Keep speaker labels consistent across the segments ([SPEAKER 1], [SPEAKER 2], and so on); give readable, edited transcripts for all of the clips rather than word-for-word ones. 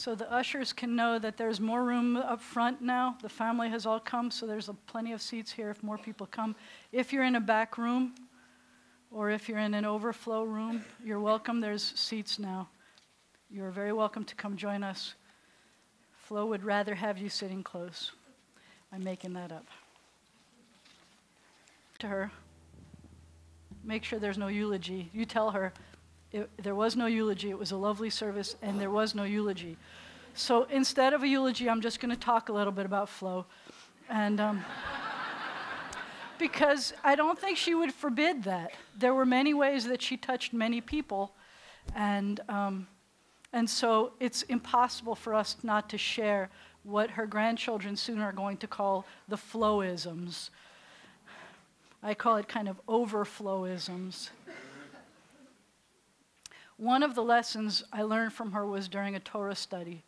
[SPEAKER 1] So the ushers can know that there's more room up front now. The family has all come, so there's plenty of seats here if more people come. If you're in a back room or if you're in an overflow room, you're welcome. There's seats now. You're very welcome to come join us. Flo would rather have you sitting close. I'm making that up. To her, make sure there's no eulogy. You tell her, there was no eulogy. It was a lovely service, and there was no eulogy. So instead of a eulogy, I'm just going to talk a little bit about Flo. And because I don't think she would forbid that. There were many ways that she touched many people, and so it's impossible for us not to share what her grandchildren soon are going to call the Floisms. I call it kind of overflowisms. One of the lessons I learned from her was during a Torah study.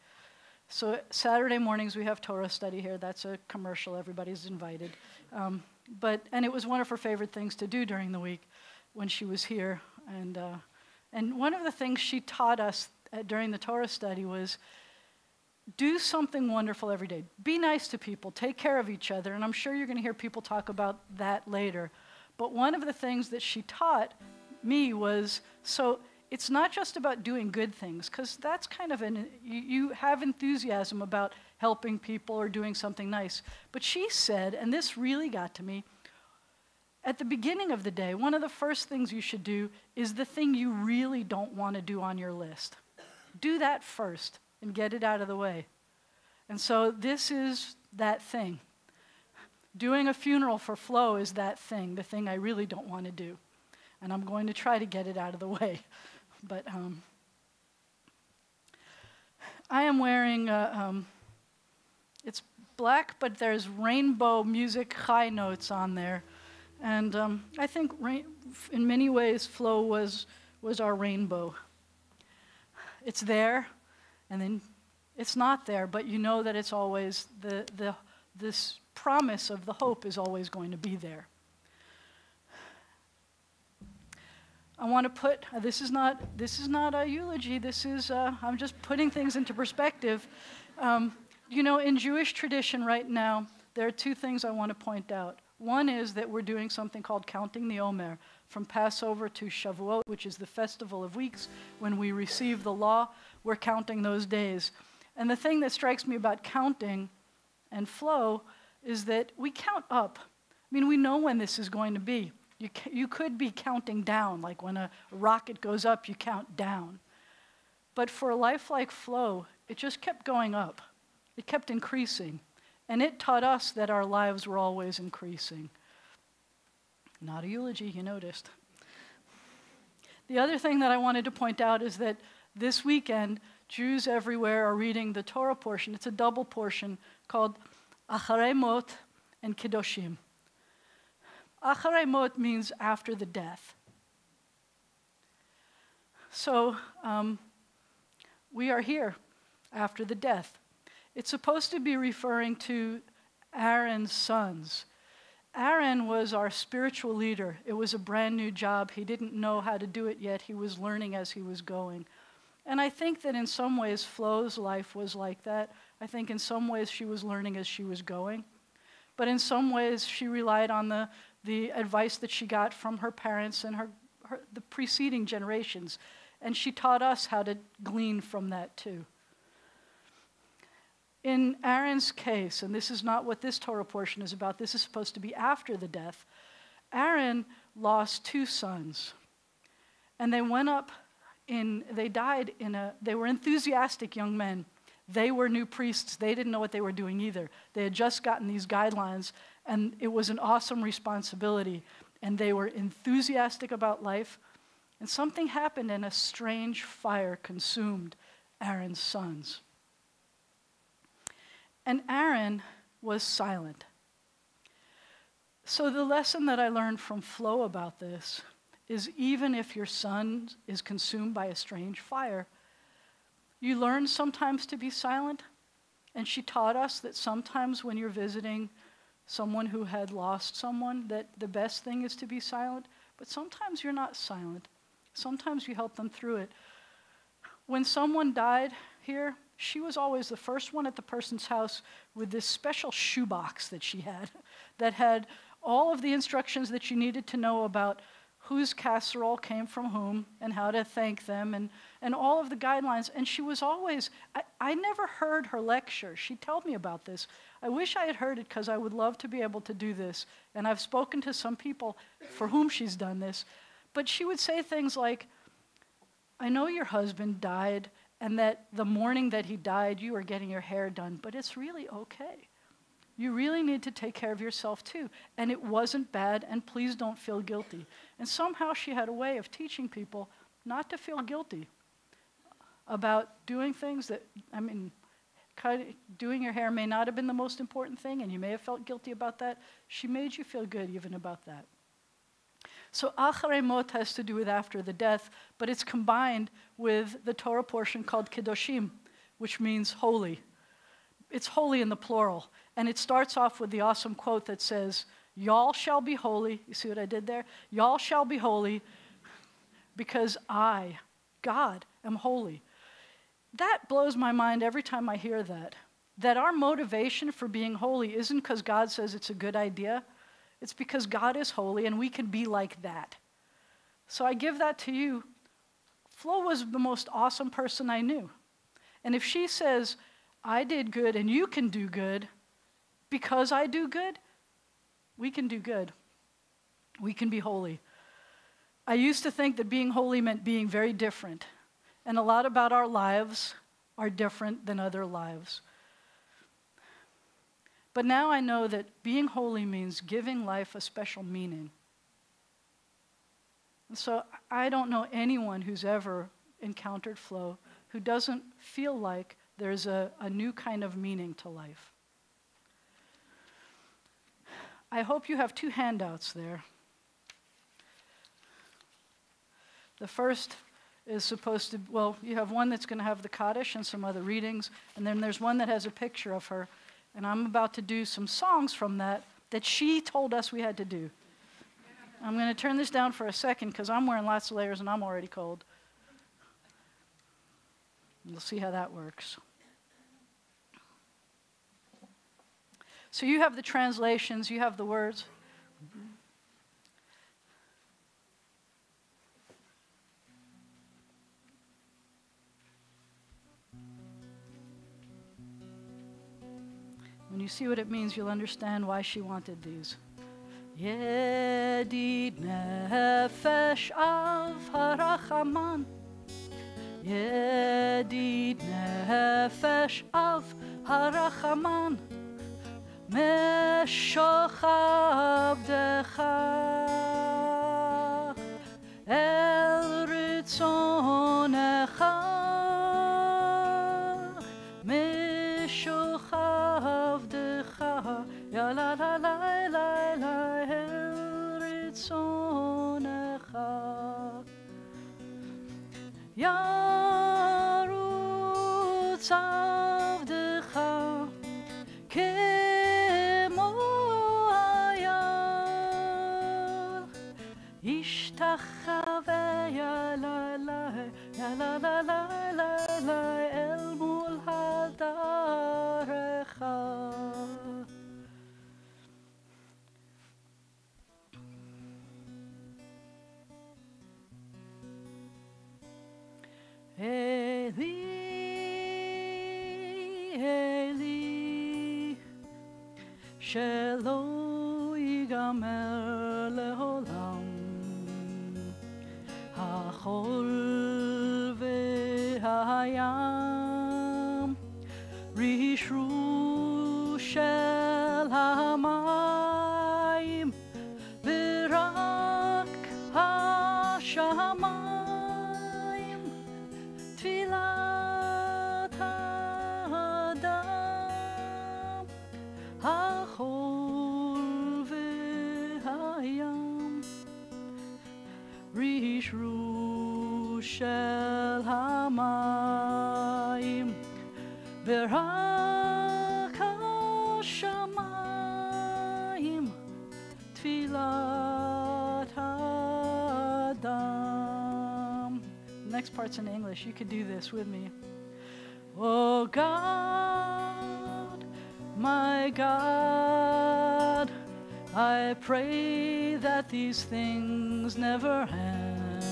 [SPEAKER 1] So Saturday mornings we have Torah study here. That's a commercial. Everybody's invited. And it was one of her favorite things to do during the week when she was here. And one of the things she taught us during the Torah study was do something wonderful every day. Be nice to people. Take care of each other. And I'm sure you're going to hear people talk about that later. But one of the things that she taught me was, so it's not just about doing good things, because that's kind of you have enthusiasm about helping people or doing something nice. But she said, and this really got to me, at the beginning of the day, one of the first things you should do is the thing you really don't want to do on your list. Do that first and get it out of the way. And so this is that thing. Doing a funeral for Flo is that thing, the thing I really don't want to do. And I'm going to try to get it out of the way. But I am wearing, it's black, but there's rainbow music high notes on there. And I think in many ways Flo was our rainbow. It's there, and then it's not there, but you know that it's always, this promise of the hope is always going to be there. I want to put, this is not a eulogy, this is, I'm just putting things into perspective. You know, in Jewish tradition right now, there are two things I want to point out. One is that we're doing something called counting the Omer, from Passover to Shavuot, which is the Festival of Weeks. When we receive the law, we're counting those days. And the thing that strikes me about counting and Flo is that we count up. I mean, we know when this is going to be. You could be counting down, like when a rocket goes up, you count down. But for a life like Flo, it just kept going up. It kept increasing. And it taught us that our lives were always increasing. Not a eulogy, you noticed. The other thing that I wanted to point out is that this weekend, Jews everywhere are reading the Torah portion. It's a double portion called Acharei Mot and Kedoshim. Acharei Mot means after the death. So we are here after the death. It's supposed to be referring to Aaron's sons. Aaron was our spiritual leader. It was a brand new job. He didn't know how to do it yet. He was learning as he was going. And I think that in some ways Flo's life was like that. I think in some ways she was learning as she was going. But in some ways she relied on the advice that she got from her parents and the preceding generations. And she taught us how to glean from that too. In Aaron's case, and this is not what this Torah portion is about, this is supposed to be after the death, Aaron lost two sons. And they were enthusiastic young men. They were new priests. They didn't know what they were doing either. They had just gotten these guidelines, and it was an awesome responsibility. And they were enthusiastic about life. And something happened, and a strange fire consumed Aaron's sons. And Aaron was silent. So the lesson that I learned from Flo about this is even if your son is consumed by a strange fire, you learn sometimes to be silent. And she taught us that sometimes when you're visiting someone who had lost someone, that the best thing is to be silent. But sometimes you're not silent. Sometimes you help them through it. When someone died here, she was always the first one at the person's house with this special shoebox that she had that had all of the instructions that you needed to know about whose casserole came from whom and how to thank them and all of the guidelines. And she was always, I never heard her lecture. She told me about this. I wish I had heard it because I would love to be able to do this. And I've spoken to some people for whom she's done this. But she would say things like, I know your husband died and that the morning that he died, you were getting your hair done, but it's really okay. You really need to take care of yourself too. And it wasn't bad, and please don't feel guilty. And somehow she had a way of teaching people not to feel guilty about doing things that, doing your hair may not have been the most important thing, and you may have felt guilty about that. She made you feel good even about that. So acharei mot has to do with after the death, but it's combined with the Torah portion called kedoshim, which means holy. It's holy in the plural. And it starts off with the awesome quote that says, y'all shall be holy. You see what I did there? Y'all shall be holy because I, God, am holy. That blows my mind every time I hear that. That our motivation for being holy isn't because God says it's a good idea. It's because God is holy and we can be like that. So I give that to you. Flo was the most awesome person I knew. And if she says, I did good and you can do good, because I do good, we can do good. We can be holy. I used to think that being holy meant being very different. And a lot about our lives are different than other lives. But now I know that being holy means giving life a special meaning. And so I don't know anyone who's ever encountered Flo who doesn't feel like there's a new kind of meaning to life. I hope you have 2 handouts there. The first is supposed to, well, you have one that's going to have the Kaddish and some other readings, and then there's one that has a picture of her, and I'm about to do some songs from that she told us we had to do. I'm going to turn this down for a second because I'm wearing lots of layers and I'm already cold. You'll see how that works. So you have the translations, you have the words. When you see what it means, you'll understand why she wanted these. Yedid nefesh av harachaman. Yedid nefesh av harachaman. משוך עבדך אל רצונך משוך עבדך יא לה לה לה לה לה אל רצונך ירוץ עבדך השתחווה יא לה לה לה לה לה לה אל מול הדרך. אלי אלי שלא ייגמר לעולם החול והים רישרו של המים ורק השמיים תפילת האדם החול והים רישרו של המים ורק השמיים תפילת האדם. Next part's in English. You could do this with me. O God, my God, I pray that these things never end.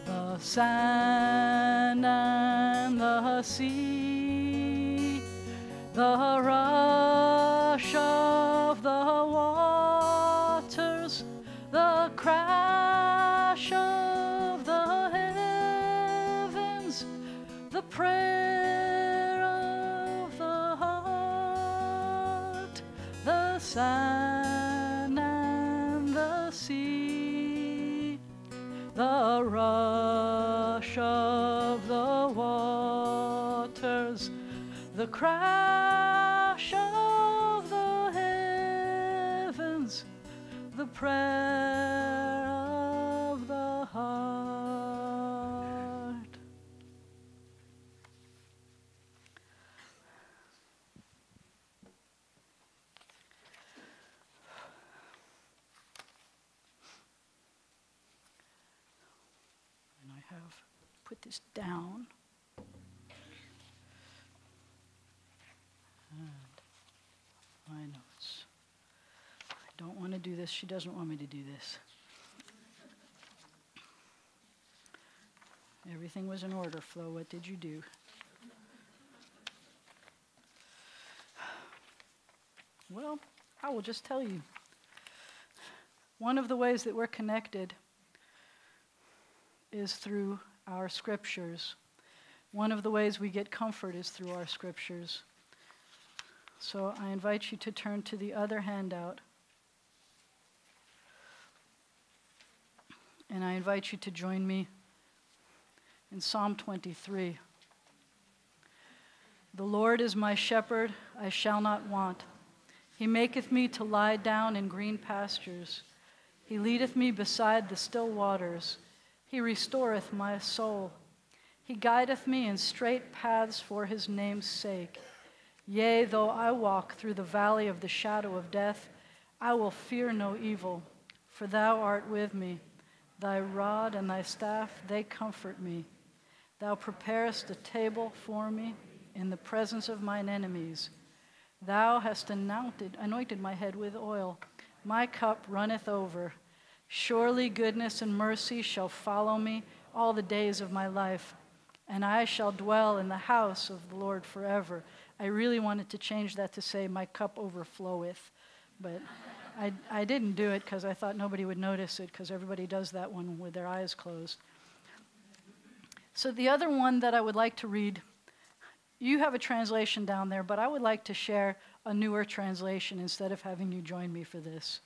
[SPEAKER 1] The sand and the sea, the rush of the waters, the crash of the heavens, the prayer of the heart, the sand and the sea, the rush of the waters, the crash of the heavens, the prayer of the heart. And I have put this down. And my notes. I don't want to do this. She doesn't want me to do this. Everything was in order, Flo. What did you do? Well, I will just tell you. One of the ways that we're connected is through our scriptures. One of the ways we get comfort is through our scriptures. So I invite you to turn to the other handout. And I invite you to join me in Psalm 23. The Lord is my shepherd, I shall not want. He maketh me to lie down in green pastures. He leadeth me beside the still waters. He restoreth my soul. He guideth me in straight paths for his name's sake. Yea, though I walk through the valley of the shadow of death, I will fear no evil, for thou art with me. Thy rod and thy staff, they comfort me. Thou preparest a table for me in the presence of mine enemies. Thou hast anointed my head with oil. My cup runneth over. Surely goodness and mercy shall follow me all the days of my life, and I shall dwell in the house of the Lord forever. I really wanted to change that to say, my cup overfloweth, but I didn't do it because I thought nobody would notice it, because everybody does that one with their eyes closed. So the other one that I would like to read, you have a translation down there, but I would like to share a newer translation instead of having you join me for this.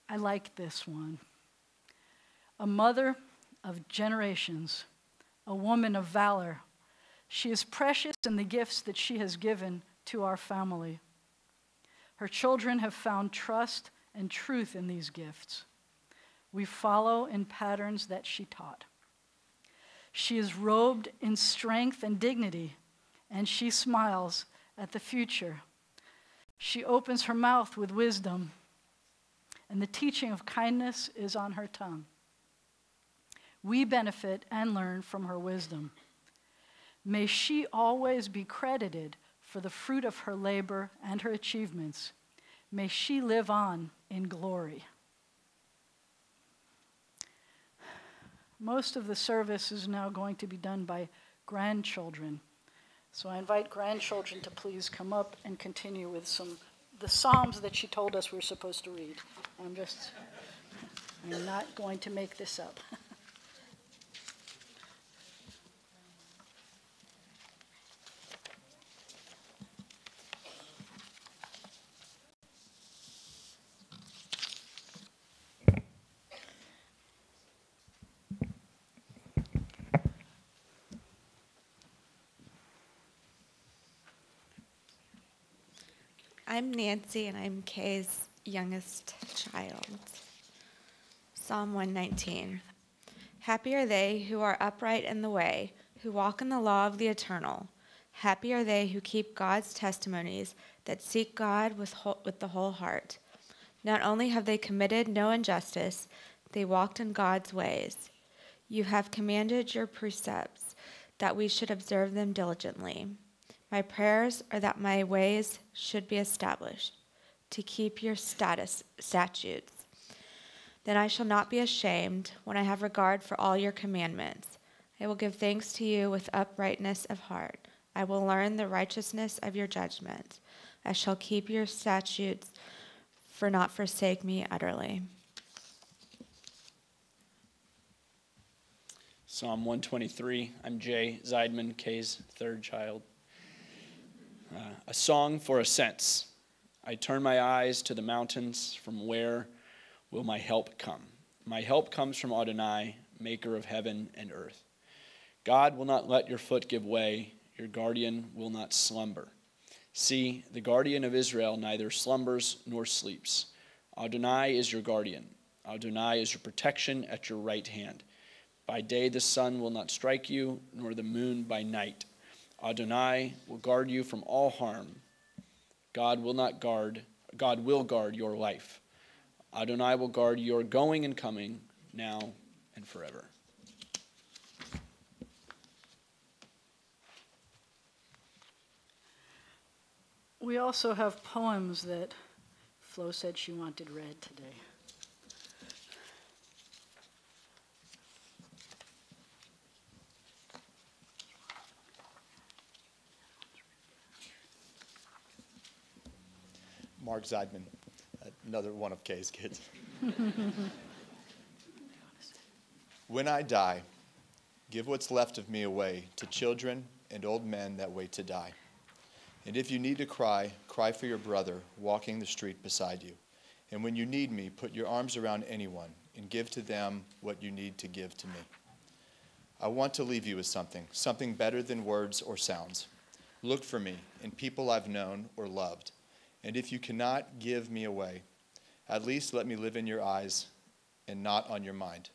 [SPEAKER 1] I like this one. A mother of generations, a woman of valor. She is precious in the gifts that she has given to our family. Her children have found trust and truth in these gifts. We follow in patterns that she taught. She is robed in strength and dignity, and she smiles at the future. She opens her mouth with wisdom, and the teaching of kindness is on her tongue. We benefit and learn from her wisdom. May she always be credited for the fruit of her labor and her achievements. May she live on in glory. Most of the service is now going to be done by grandchildren. So I invite grandchildren to please come up and continue with the Psalms that she told us we were supposed to read. I'm not going to make this up.
[SPEAKER 2] I'm Nancy, and I'm Kay's youngest child. Psalm 119. Happy are they who are upright in the way, who walk in the law of the eternal. Happy are they who keep God's testimonies, that seek God with the whole heart. Not only have they committed no injustice, they walked in God's ways. You have commanded your precepts. that we should observe them diligently. My prayers are that my ways should be established, to keep your statutes. Then I shall not be ashamed when I have regard for all your commandments. I will give thanks to you with uprightness of heart. I will learn the righteousness of your judgments. I shall keep your statutes, for not forsake me utterly.
[SPEAKER 3] Psalm 123. I'm Jay Zeidman, Kay's third child. A song for ascents. I turn my eyes to the mountains. From where will my help come? My help comes from Adonai, maker of heaven and earth. God will not let your foot give way. Your guardian will not slumber. See, the guardian of Israel neither slumbers nor sleeps. Adonai is your guardian. Adonai is your protection at your right hand. By day the sun will not strike you, nor the moon by night. Adonai will guard you from all harm. God will guard your life. Adonai will guard your going and coming, now and forever.
[SPEAKER 1] We also have poems that Flo said she wanted read today.
[SPEAKER 4] Mark Zeidman, another one of Kay's kids. When I die, give what's left of me away to children and old men that wait to die. And if you need to cry, cry for your brother walking the street beside you. And when you need me, put your arms around anyone and give to them what you need to give to me. I want to leave you with something better than words or sounds. Look for me in people I've known or loved. And if you cannot give me away, at least let me live in your eyes and not on your mind.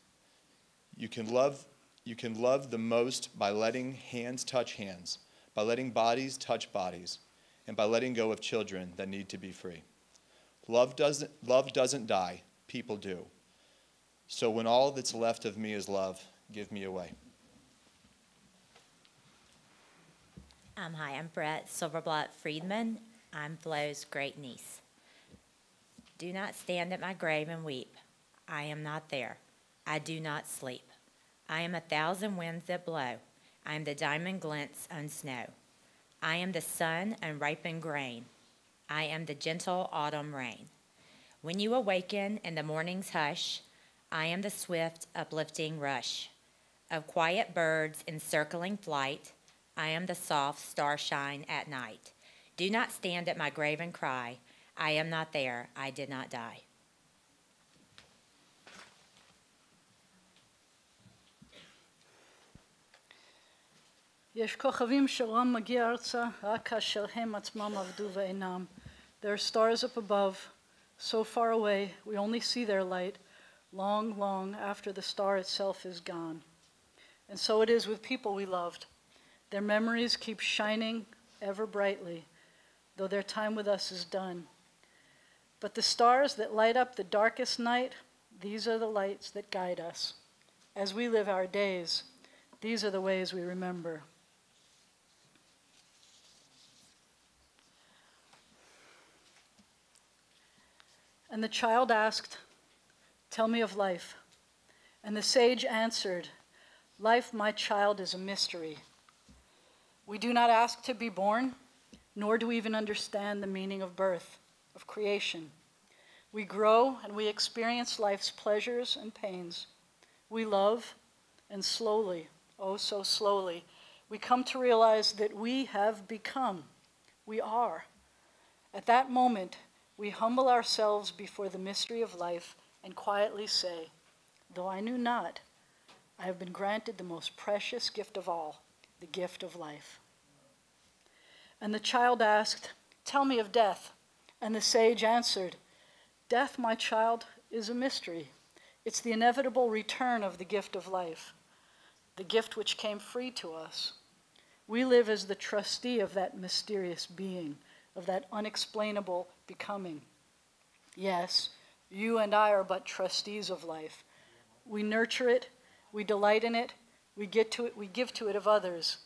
[SPEAKER 4] You can love the most by letting hands touch hands, by letting bodies touch bodies, and by letting go of children that need to be free. Love doesn't die, people do. So when all that's left of me is love, give me away.
[SPEAKER 5] Hi, I'm Brett Silverblatt Friedman. I'm Flo's great niece. Do not stand at my grave and weep. I am not there. I do not sleep. I am 1,000 winds that blow. I am the diamond glints on snow. I am the sun on ripened grain. I am the gentle autumn rain. When you awaken in the morning's hush, I am the swift uplifting rush of quiet birds in circling flight. I am the soft starshine at night. Do not stand at my grave and cry. I am not there. I did not die.
[SPEAKER 1] יש כוכבים שאורם מגיע ארצה רק כאשר הם עצמם עבדו ואינם. There are stars up above, so far away we only see their light long, long after the star itself is gone. And so it is with people we loved. Their memories keep shining ever brightly, though their time with us is done. But the stars that light up the darkest night, these are the lights that guide us. As we live our days, these are the ways we remember. And the child asked, "Tell me of life." And the sage answered, "Life, my child, is a mystery. We do not ask to be born, nor do we even understand the meaning of birth, of creation. We grow and we experience life's pleasures and pains. We love, and slowly, oh so slowly, we come to realize that we have become, we are. At that moment, we humble ourselves before the mystery of life and quietly say, though I knew not, I have been granted the most precious gift of all, the gift of life." And the child asked, "Tell me of death." And the sage answered, "Death, my child, is a mystery. It's the inevitable return of the gift of life, the gift which came free to us. We live as the trustee of that mysterious being, of that unexplainable becoming. Yes, you and I are but trustees of life. We nurture it, we delight in it, We give to it of others,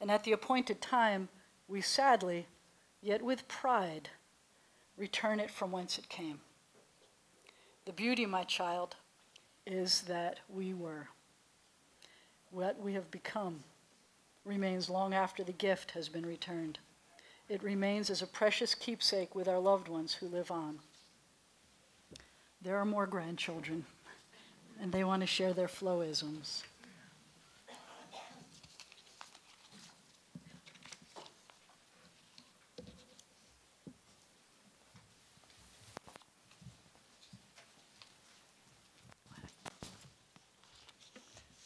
[SPEAKER 1] and at the appointed time, we sadly, yet with pride, return it from whence it came. The beauty, my child, is that we were. What we have become remains long after the gift has been returned. It remains as a precious keepsake with our loved ones who live on. There are more grandchildren, and they want to share their Floisms.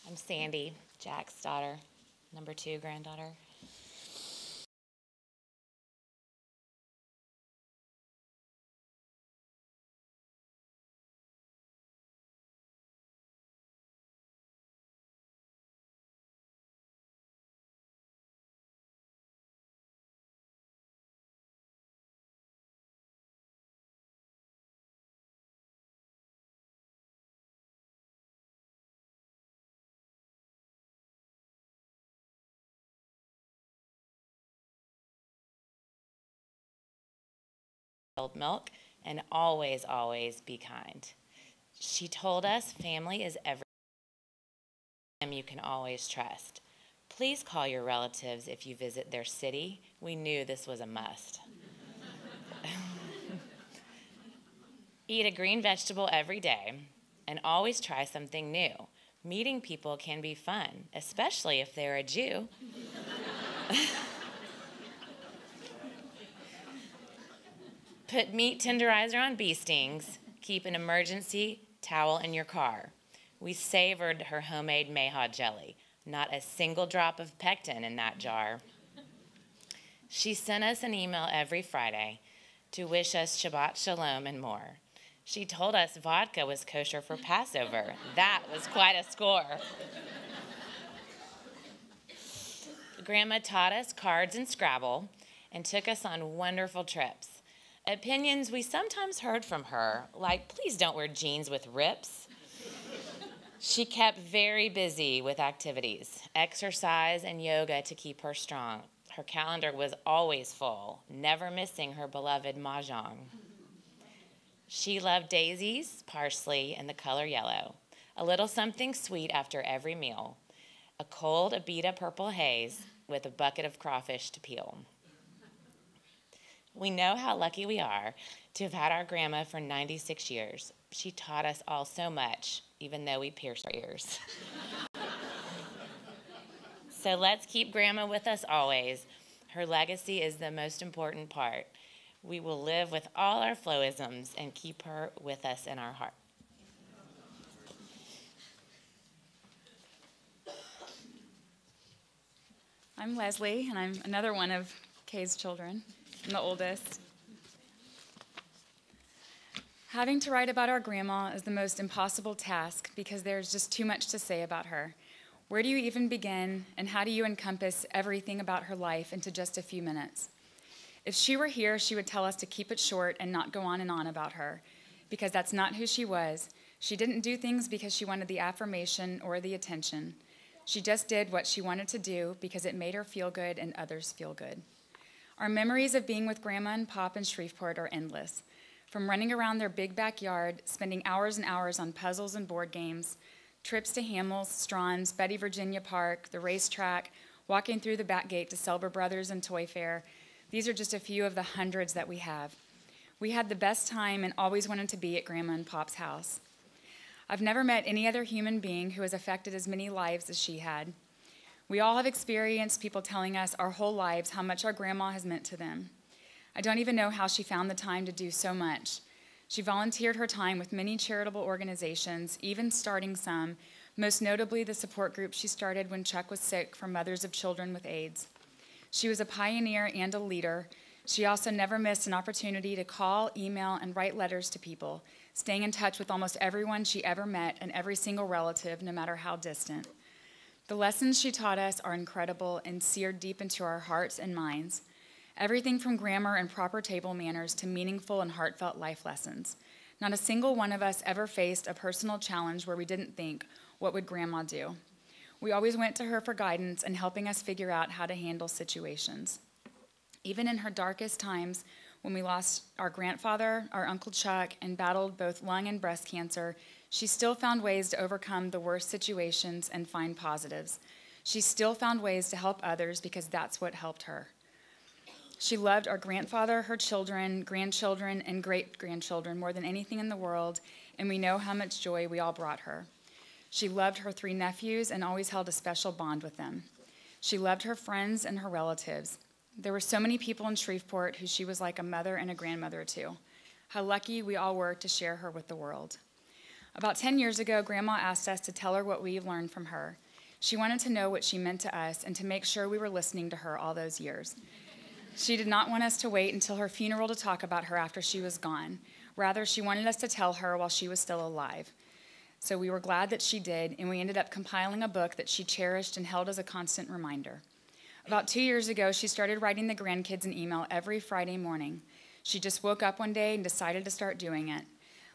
[SPEAKER 5] I'm Sandy, Jack's daughter, number 2 granddaughter. Milk, and always, always be kind. She told us family is everything you can always trust. Please call your relatives if you visit their city. We knew this was a must. Eat a green vegetable every day and always try something new. Meeting people can be fun, especially if they're a Jew. Put meat tenderizer on bee stings. Keep an emergency towel in your car. We savored her homemade mayhaw jelly. Not a single drop of pectin in that jar. She sent us an email every Friday to wish us Shabbat Shalom and more. She told us vodka was kosher for Passover. That was quite a score. Grandma taught us cards and Scrabble and took us on wonderful trips. Opinions we sometimes heard from her, like, please don't wear jeans with rips. She kept very busy with activities, exercise and yoga to keep her strong. Her calendar was always full, never missing her beloved mahjong. She loved daisies, parsley, and the color yellow, a little something sweet after every meal, a cold Abita purple haze with a bucket of crawfish to peel. We know how lucky we are to have had our grandma for 96 years. She taught us all so much, even though we pierced our ears. So let's keep grandma with us always. Her legacy is the most important part. We will live with all our Floisms and keep her with us in our heart.
[SPEAKER 6] I'm Leslie, and I'm another one of Kay's children. I'm the oldest. Having to write about our grandma is the most impossible task because there's just too much to say about her. Where do you even begin, and how do you encompass everything about her life into just a few minutes? If she were here, she would tell us to keep it short and not go on and on about her, because that's not who she was. She didn't do things because she wanted the affirmation or the attention. She just did what she wanted to do because it made her feel good and others feel good. Our memories of being with Grandma and Pop in Shreveport are endless. From running around their big backyard, spending hours and hours on puzzles and board games, trips to Hamels, Strawn's, Betty Virginia Park, the racetrack, walking through the back gate to Selber Brothers and Toy Fair. These are just a few of the hundreds that we have. We had the best time and always wanted to be at Grandma and Pop's house. I've never met any other human being who has affected as many lives as she had. We all have experienced people telling us our whole lives how much our grandma has meant to them. I don't even know how she found the time to do so much. She volunteered her time with many charitable organizations, even starting some, most notably the support group she started when Chuck was sick for mothers of children with AIDS. She was a pioneer and a leader. She also never missed an opportunity to call, email, and write letters to people, staying in touch with almost everyone she ever met and every single relative, no matter how distant. The lessons she taught us are incredible and seared deep into our hearts and minds. Everything from grammar and proper table manners to meaningful and heartfelt life lessons. Not a single one of us ever faced a personal challenge where we didn't think, what would Grandma do? We always went to her for guidance and helping us figure out how to handle situations. Even in her darkest times, when we lost our grandfather, our Uncle Chuck, and battled both lung and breast cancer, she still found ways to overcome the worst situations and find positives. She still found ways to help others because that's what helped her. She loved our grandfather, her children, grandchildren, and great-grandchildren more than anything in the world, and we know how much joy we all brought her. She loved her 3 nephews and always held a special bond with them. She loved her friends and her relatives. There were so many people in Shreveport who she was like a mother and a grandmother to. How lucky we all were to share her with the world. About 10 years ago, Grandma asked us to tell her what we learned from her. She wanted to know what she meant to us and to make sure we were listening to her all those years. She did not want us to wait until her funeral to talk about her after she was gone. Rather, she wanted us to tell her while she was still alive. So we were glad that she did, and we ended up compiling a book that she cherished and held as a constant reminder. About 2 years ago, she started writing the grandkids an email every Friday morning. She just woke up one day and decided to start doing it.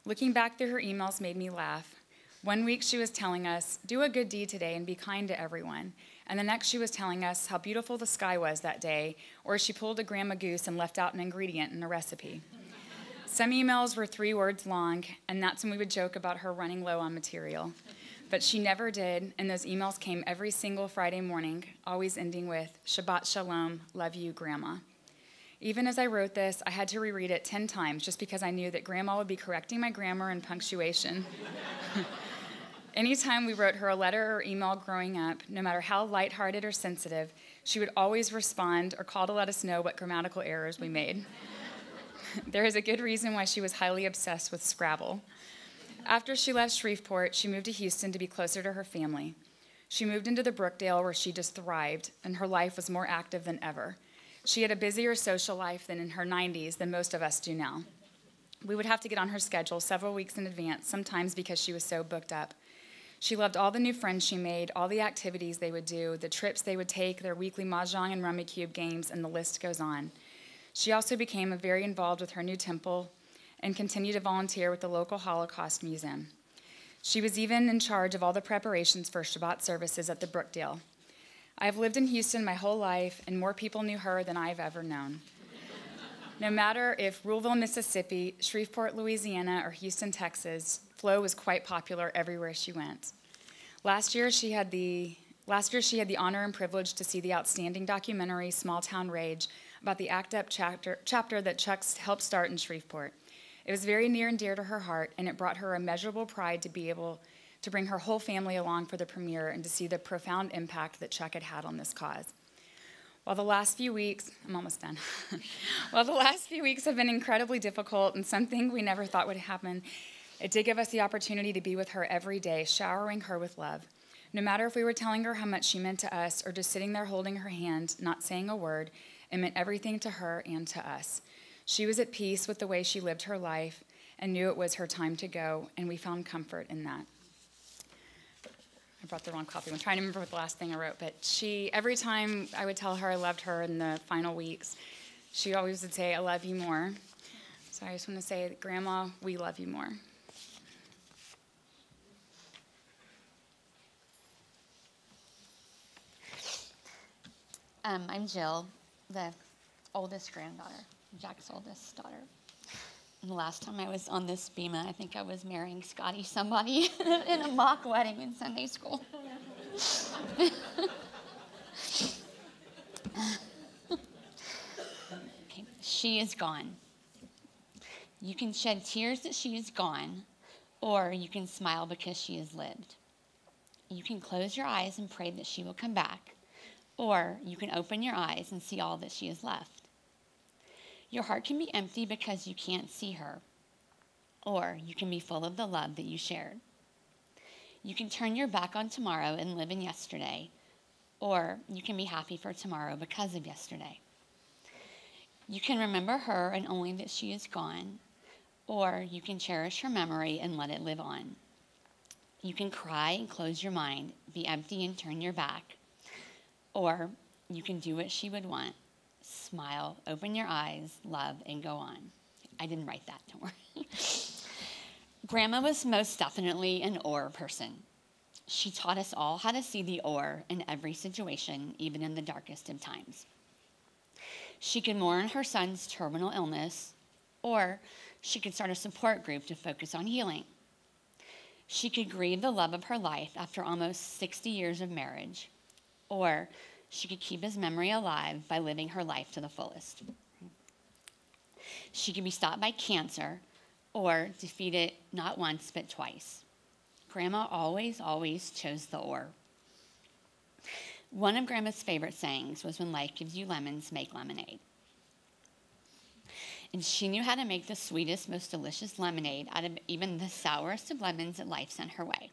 [SPEAKER 6] Looking back through her emails made me laugh. One week she was telling us, do a good deed today and be kind to everyone. And the next she was telling us how beautiful the sky was that day, or she pulled a grandma goose and left out an ingredient in a recipe. Some emails were 3 words long, and that's when we would joke about her running low on material. But she never did, and those emails came every single Friday morning, always ending with, Shabbat Shalom, love you, Grandma. Even as I wrote this, I had to reread it 10 times just because I knew that Grandma would be correcting my grammar and punctuation. Anytime we wrote her a letter or email growing up, no matter how lighthearted or sensitive, she would always respond or call to let us know what grammatical errors we made. There is a good reason why she was highly obsessed with Scrabble. After she left Shreveport, she moved to Houston to be closer to her family. She moved into the Brookdale where she just thrived, and her life was more active than ever. She had a busier social life than in her 90s than most of us do now. We would have to get on her schedule several weeks in advance, sometimes because she was so booked up. She loved all the new friends she made, all the activities they would do, the trips they would take, their weekly mahjong and rummy cube games, and the list goes on. She also became very involved with her new temple and continued to volunteer with the local Holocaust Museum. She was even in charge of all the preparations for Shabbat services at the Brookdale. I have lived in Houston my whole life, and more people knew her than I've ever known. No matter if Ruleville, Mississippi, Shreveport, Louisiana, or Houston, Texas, Flo was quite popular everywhere she went. Last year she had the honor and privilege to see the outstanding documentary Small Town Rage about the ACT UP chapter that Chuck helped start in Shreveport. It was very near and dear to her heart, and it brought her immeasurable pride to be able to bring her whole family along for the premiere and to see the profound impact that Chuck had on this cause. While the last few weeks, I'm almost done. While the last few weeks have been incredibly difficult and something we never thought would happen, it did give us the opportunity to be with her every day, showering her with love. No matter if we were telling her how much she meant to us or just sitting there holding her hand, not saying a word, it meant everything to her and to us. She was at peace with the way she lived her life and knew it was her time to go, and we found comfort in that. I brought the wrong copy. I'm trying to remember what the last thing I wrote, but every time I would tell her I loved her in the final weeks, she always would say, I love you more. So I just want to say, Grandma, we love you more.
[SPEAKER 7] I'm Jill, the oldest granddaughter, Jack's oldest daughter. And the last time I was on this bema, I think I was marrying Scotty somebody in a mock wedding in Sunday school. Okay. She is gone. You can shed tears that she is gone, or you can smile because she has lived. You can close your eyes and pray that she will come back, or you can open your eyes and see all that she has left. Your heart can be empty because you can't see her, or you can be full of the love that you shared. You can turn your back on tomorrow and live in yesterday, or you can be happy for tomorrow because of yesterday. You can remember her and only that she is gone, or you can cherish her memory and let it live on. You can cry and close your mind, be empty and turn your back, or you can do what she would want. Smile, open your eyes, love, and go on. I didn't write that, don't worry. Grandma was most definitely an or person. She taught us all how to see the or in every situation, even in the darkest of times. She could mourn her son's terminal illness, or she could start a support group to focus on healing. She could grieve the love of her life after almost 60 years of marriage, or she could keep his memory alive by living her life to the fullest. She could be stopped by cancer, or defeat it not once but twice. Grandma always, always chose the or. One of Grandma's favorite sayings was, when life gives you lemons, make lemonade. And she knew how to make the sweetest, most delicious lemonade out of even the sourest of lemons that life sent her way.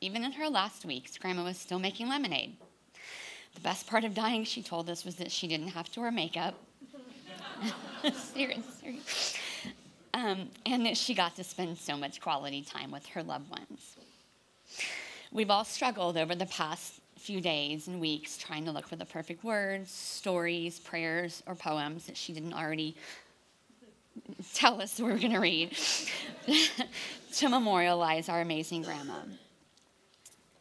[SPEAKER 7] Even in her last weeks, Grandma was still making lemonade. The best part of dying, she told us, was that she didn't have to wear makeup. Seriously. And that she got to spend so much quality time with her loved ones. We've all struggled over the past few days and weeks trying to look for the perfect words, stories, prayers, or poems that she didn't already tell us we were going to read to memorialize our amazing grandma.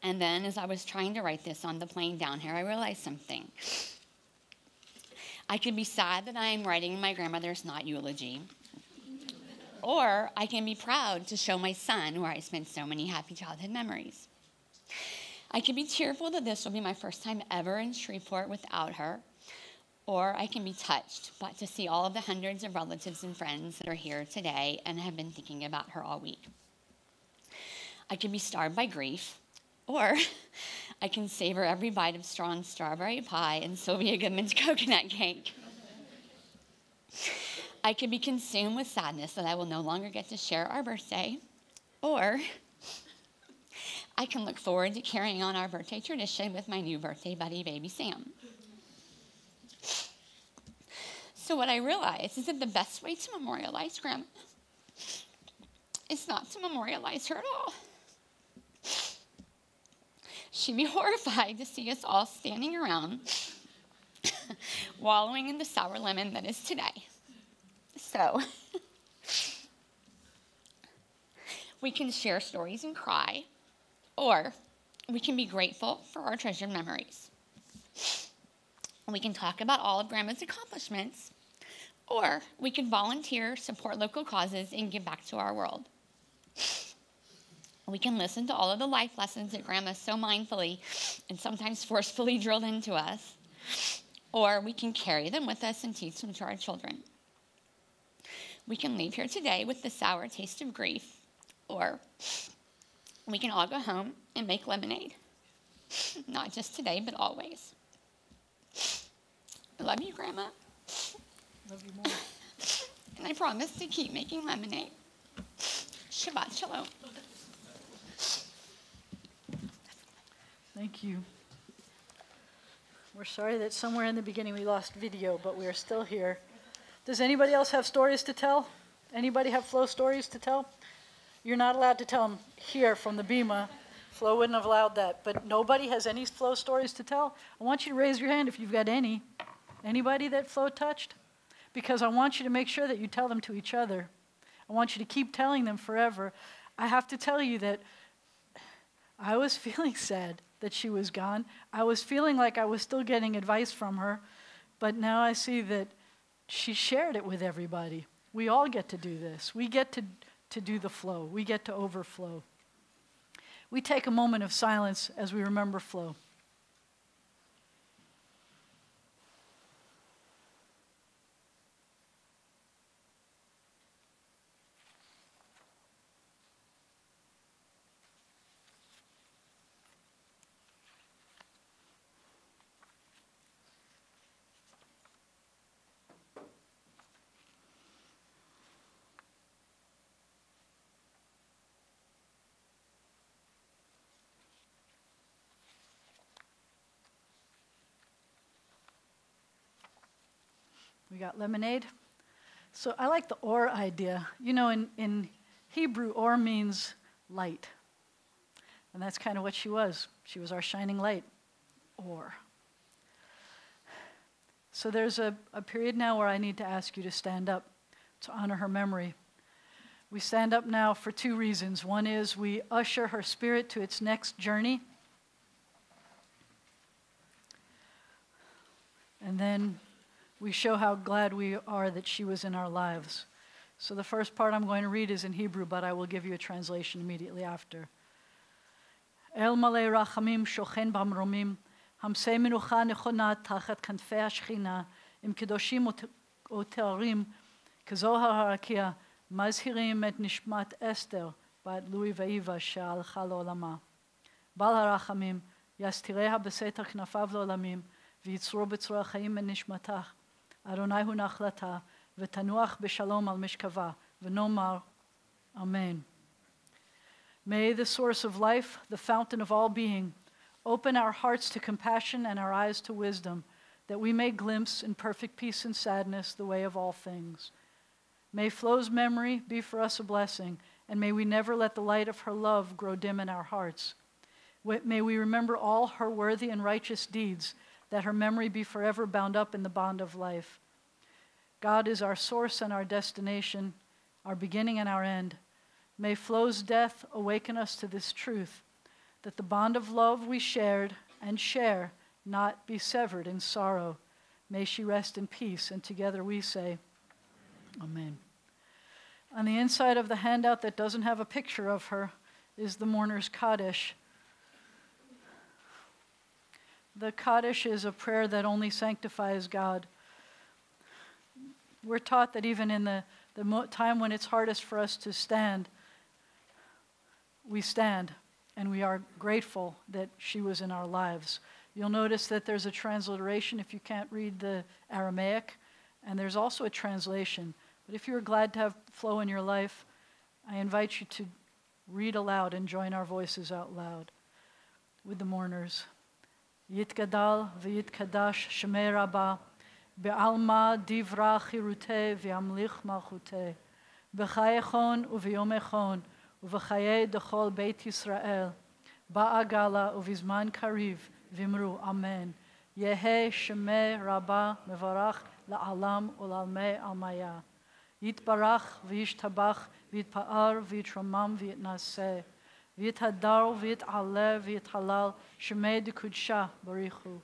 [SPEAKER 7] And then as I was trying to write this on the plane down here, I realized something. I could be sad that I am writing my grandmother's not eulogy, or I can be proud to show my son where I spent so many happy childhood memories. I can be tearful that this will be my first time ever in Shreveport without her, or I can be touched but to see all of the hundreds of relatives and friends that are here today and have been thinking about her all week. I can be starved by grief, or I can savor every bite of strong strawberry pie and Sylvia Goodman's coconut cake. I can be consumed with sadness that I will no longer get to share our birthday, or I can look forward to carrying on our birthday tradition with my new birthday buddy, baby Sam. So what I realized is that the best way to memorialize Grandma is not to memorialize her at all. She'd be horrified to see us all standing around, wallowing in the sour lemon that is today. So, we can share stories and cry, or we can be grateful for our treasured memories. We can talk about all of Grandma's accomplishments, or we can volunteer, support local causes, and give back to our world. We can listen to all of the life lessons that Grandma so mindfully and sometimes forcefully drilled into us, or we can carry them with us and teach them to our children. We can leave here today with the sour taste of grief, or we can all go home and make lemonade. Not just today, but always. I love you, Grandma.
[SPEAKER 1] Love you more.
[SPEAKER 7] And I promise to keep making lemonade. Shabbat shalom.
[SPEAKER 1] Thank you. We're sorry that somewhere in the beginning we lost video, but we are still here. Does anybody else have stories to tell? Anybody have Flo stories to tell? You're not allowed to tell them here from the Bema. Flo wouldn't have allowed that, but nobody has any Flo stories to tell? I want you to raise your hand if you've got any. Anybody that Flo touched? Because I want you to make sure that you tell them to each other. I want you to keep telling them forever. I have to tell you that I was feeling sad that she was gone. I was feeling like I was still getting advice from her, but now I see that she shared it with everybody. We all get to do this. We get to do the flow. We get to overflow. We take a moment of silence as we remember Flo. We got lemonade. So I like the or idea. You know, in Hebrew, or means light. And that's kind of what she was. She was our shining light. Or. So there's a period now where I need to ask you to stand up to honor her memory. We stand up now for two reasons. One is we usher her spirit to its next journey. And then we show how glad we are that she was in our lives. So the first part I'm going to read is in Hebrew, but I will give you a translation immediately after. El malei rachamim shochen bamromim, hamsei menucha nechona tachat kanfei hashchina, im kedoshim utearim, kezohar harakia, mazhirim et nishmat Esther, bat Lui veiva she'alcha le'olama. Bal harachamim, yastireha beseter knafav le'olamim, ויצרו בצרור החיים מנשמתך. אדוני הוא נחלתה, ותנוח בשלום על משכבה, ונאמר, Amen. May the source of life, the fountain of all being, open our hearts to compassion and our eyes to wisdom, that we may glimpse in perfect peace and sadness the way of all things. May Flo's memory be for us a blessing, and may we never let the light of her love grow dim in our hearts. May we remember all her worthy and righteous deeds, that her memory be forever bound up in the bond of life. God is our source and our destination, our beginning and our end. May Flo's death awaken us to this truth, that the bond of love we shared and share not be severed in sorrow. May she rest in peace, and together we say, Amen. On the inside of the handout that doesn't have a picture of her is the mourner's Kaddish. The Kaddish is a prayer that only sanctifies God. We're taught that even in the time when it's hardest for us to stand, we stand, and we are grateful that she was in our lives. You'll notice that there's a transliteration if you can't read the Aramaic, and there's also a translation. But if you're glad to have Flo in your life, I invite you to read aloud and join our voices out loud with the mourners. יתגדל ויתקדש שמי רבה, בעלמא דברה חירותי וימליך מלכותי, בחייכון וביומכון ובחיי דכל בית ישראל, באה גאלה ובזמן קריב, ואמרו אמן. יהא שמי רבה מברך לעלם ולעלמי עלמיה. יתברך וישתבח ויתפאר ויתרומם ויתנשא. ויתהדר ויתעלה ויתהלל שמי דקודשה בריחו.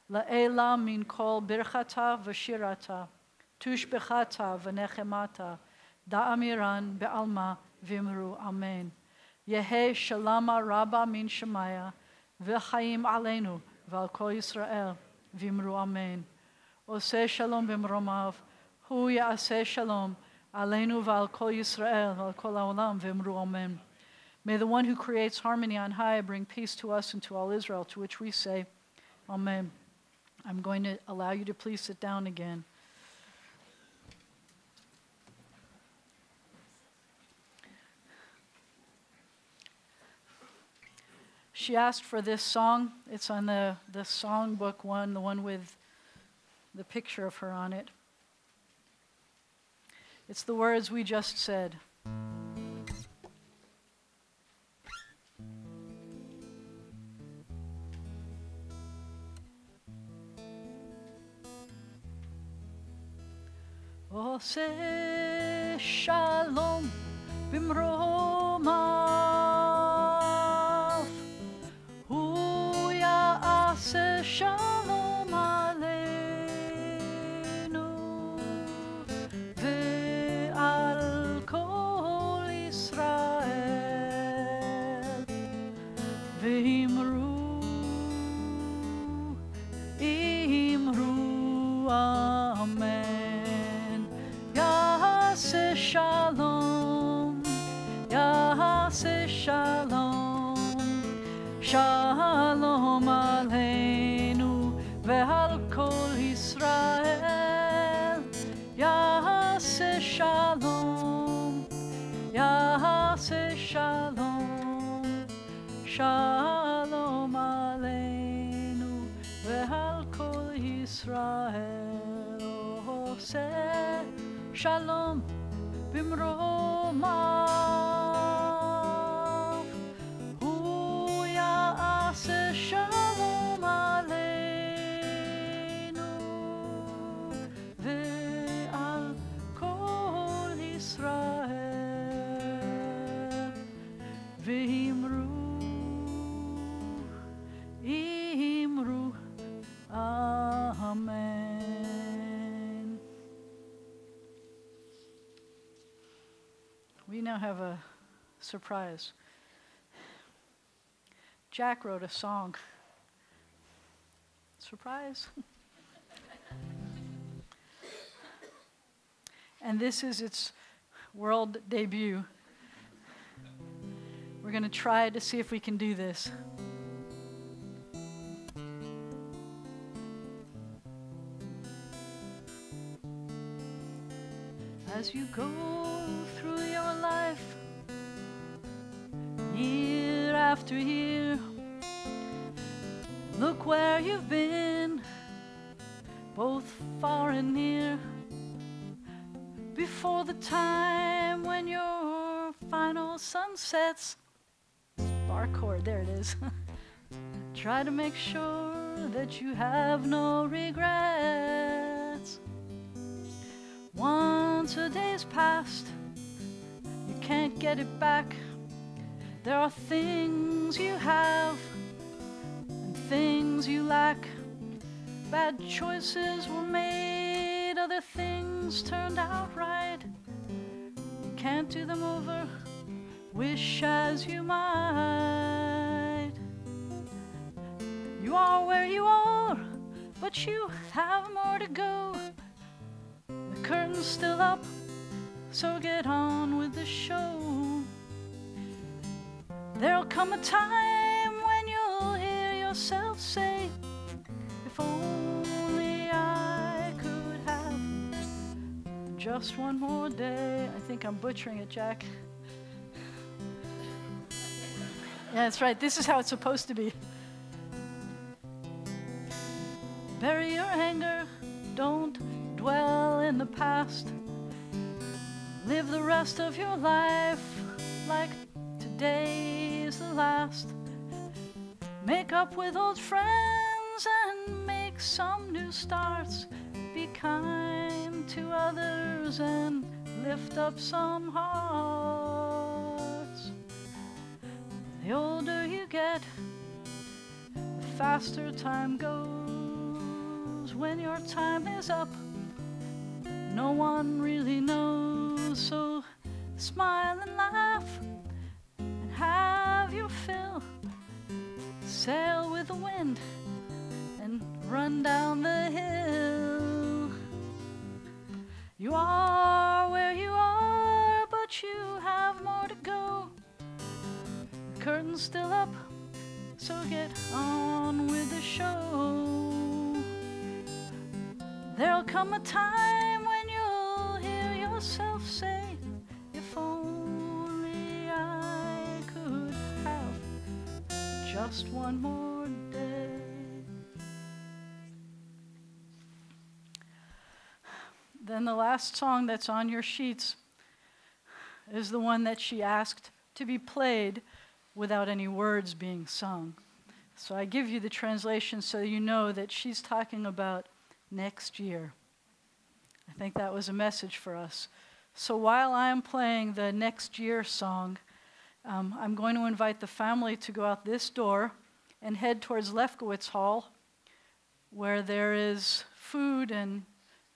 [SPEAKER 1] לעילה מן כל ברכתה ושירתה, תושבחתה ונחמתה, דאמירן בעלמא ואמרו אמן. יהא שלמה רבה מן שמיה, וחיים עלינו ועל כל ישראל, ואמרו אמן. עושה שלום במרומיו, הוא יעשה שלום עלינו ועל כל ישראל ועל כל העולם, ואמרו אמן. May the one who creates harmony on high bring peace to us and to all Israel, to which we say, Amen. I'm going to allow you to please sit down again. She asked for this song. It's on the songbook one, the one with the picture of her on it. It's the words we just said. עושה שלום במרומיו, הוא יעשה שלום עלינו ועל כל ישראל, ואמרו אמן. Shalom, Yaseh Shalom, Shalom Aleinu ve'al kol Yisrael. Yaseh Shalom, Yaseh Shalom, Shalom Aleinu ve'al kol Yisrael. Oseh Shalom במרומיו, הוא יעשה שלום עלינו ועל כל ישראל, we now have a surprise. Jack wrote a song. Surprise. And this is its world debut. We're going to try to see if we can do this. As you go through your life, year after year, look where you've been, both far and near. Before the time when your final sun sets, bar chord, there it is. Try to make sure that you have no regrets. Once a day's passed, you can't get it back. There are things you have and things you lack. Bad choices were made, other things turned out right. You can't do them over, wish as you might. You are where you are, but you have more to go. The curtain's still up, so get on with the show. There'll come a time when you'll hear yourself say, if only I could have just one more day. I think I'm butchering it, Jack. Yeah, that's right. This is how it's supposed to be. Bury your anger, don't dwell in the past. Live the rest of your life like today is the last. Make up with old friends and make some new starts. Be kind to others and lift up some hearts. The older you get, the faster time goes. When your time is up, no one really knows. So smile and laugh and have your fill. Sail with the wind and run down the hill. You are where you are, but you have more to go. The curtain's still up, so get on with the show. There'll come a time when you'll hear yourself say, if only I could have just one more day. Then the last song that's on your sheets is the one that she asked to be played without any words being sung. So I give you the translation so you know that she's talking about next year. I think that was a message for us. So while I'm playing the next year song, I'm going to invite the family to go out this door and head towards Lefkowitz Hall, where there is food and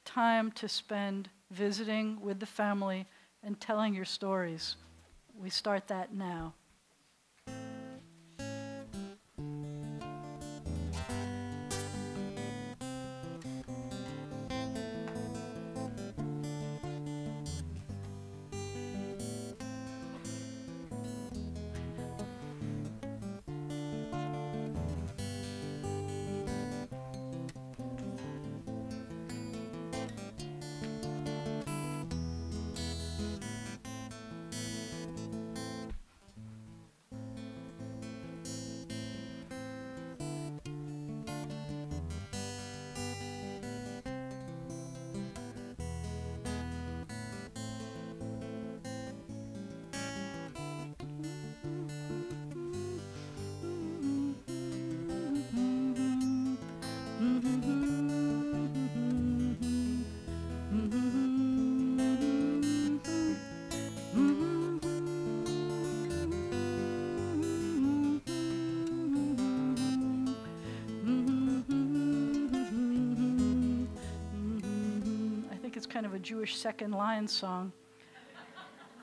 [SPEAKER 1] time to spend visiting with the family and telling your stories. We start that now. Kind of a Jewish second line song.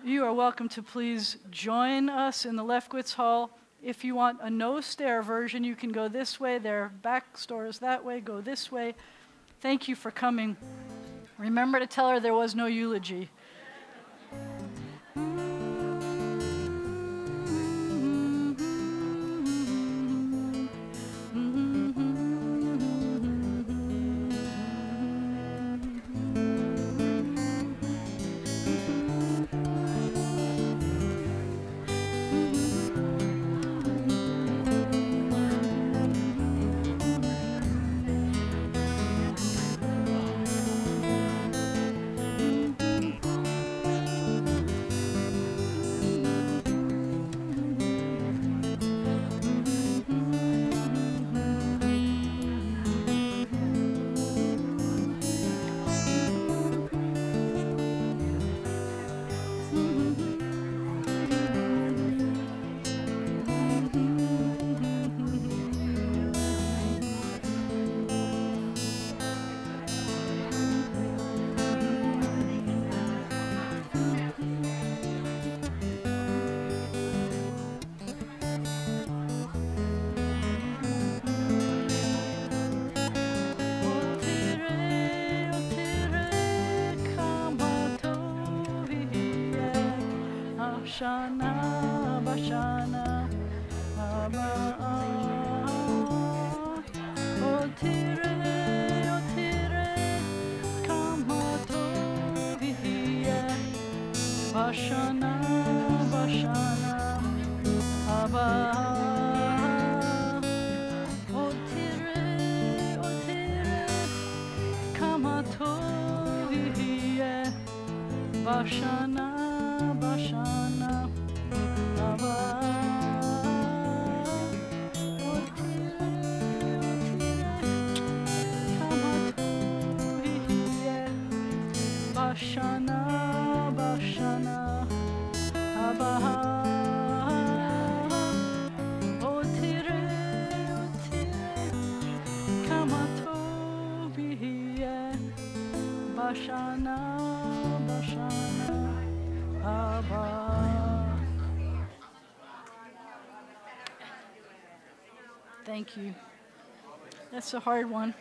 [SPEAKER 1] you are welcome to please join us in the Lefkowitz Hall. If you want a no-stair version, you can go this way. Their back store is that way. Go this way. Thank you for coming. Remember to tell her there was no eulogy. Bashana, Bashana, Otire, Kamatoviye, Bashana, Bashana, Abba, Otire, Kamatoviye, Bashana, Bashana, Abba, Bashana, Bashana, Abba, Otire, Kamatoviye, Bashana, Bashana, Abba. Thank you. That's a hard one.